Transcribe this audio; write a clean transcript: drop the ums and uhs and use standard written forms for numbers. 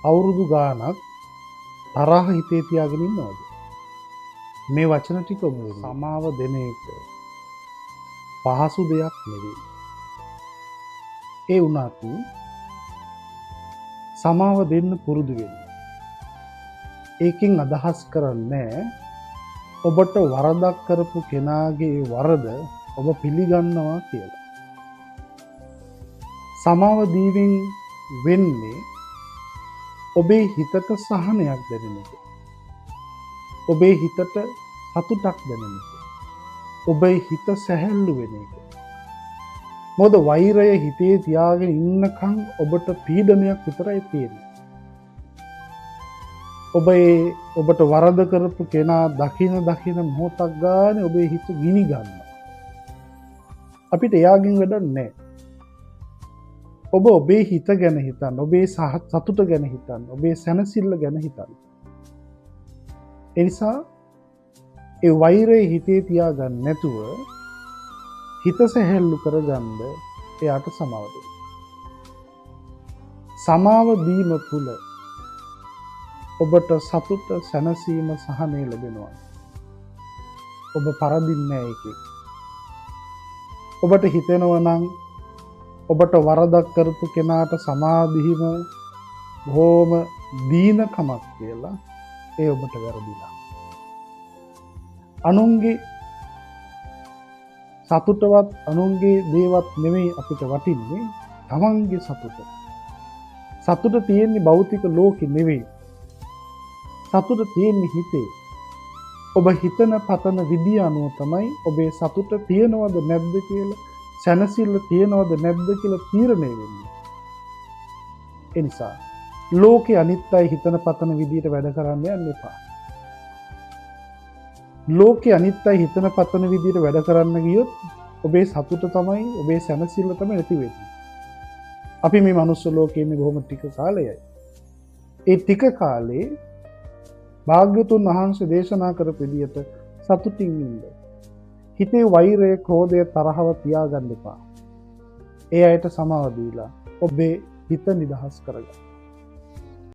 අවුරුදු ගානක් තරහ හිතේ තියාගෙන ඉන්නවද? මේ වචන ටික සමාව දෙන එක පහසු දෙයක් නෙවෙයි. ඒ වුණත් සමාව දෙන්න පුරුදු වෙන්න. ඒකෙන් අදහස් කරන්නේ ඔබට වරදක් කරපු කෙනාගේ වරද ඔබ පිළිගන්නවා කියලා. සමාව දීමෙන් වෙන්නේ ඔබේ හිතට සහනයක් දැනෙන එක. ඔබේ හිතට සතුටක් දැනෙන එක. ඔබේ හිත සැහැල්ලු වෙන එක. මොකද වෛරය හිතේ තියාගෙන ඉන්නකම් ඔබට පීඩනයක් විතරයි තියෙන්නේ. ඔබට වරද කරපු කෙනා දකින මොහොතක් ගානේ ඔබේ හිත ගිනි ගන්නවා. අපිට එයාගෙන් වැඩක් නැහැ. ඔබ ඔබේ හිත ගැන හිතන්න, ඔබේ සතුට ගැන හිතන්න, ඔබේ සැනසෙල්ල ගැන හිතන්න. ඒ නිසා ඒ වෛරය හිතේ තියාගන්න නැතුව හිත සැහැල්ලු කරගන්න එයාට සමාව දෙන්න. සමාව දීම තුළ ඔබට සතුට, සැනසීම, සහනය ලැබෙනවා. ඔබ පරදින්නේ නැහැ ඒකේ. ඔබට හිතෙනවා නම් ඔබට වරදක් කරපු කෙනාට සමාව දීම බොහොම දීනකමක් කියලා, ඒ ඔබට වැරදිලා. අනුන්ගේ සතුටවත් අනුන්ගේ දේවත් නෙමෙයි අපිට වටින්නේ, තමන්ගේ සතුට. සතුට තියෙන්නේ භෞතික ලෝකෙ නෙවෙයි. සතුට තියෙන්නේ හිතේ. ඔබ හිතන පතන විදිය අනුව තමයි ඔබේ සතුට තියෙනවද නැද්ද කියලා, සැනසෙල්ල තියෙනවද නැද්ද කියලා තීරණය වෙන්නේ. ඒ නිසා ලෝකේ අනිත් අය හිතන පතන විදියට වැඩ කරන්න යන්න එපා. ලෝකේ අනිත් අය හිතන පතන විදියට වැඩ කරන්න ගියොත් ඔබේ සතුට තමයි, ඔබේ සැනසෙල්ල තමයි නැති වෙන්නේ. අපි මේ මනුස්ස ලෝකයේ ඉන්නේ බොහොම ටික කාලයයි. ඒ ටික කාලේ භාග්‍යවතුන් වහන්සේ දේශනා කරපු විදියට සතුටින් ඉන්න. හිතේ වෛරය, ක්‍රෝධය, තරහව තියාගන්න එපා. ඒ අයට සමාව දීලා ඔබේ හිත නිදහස් කරගන්න.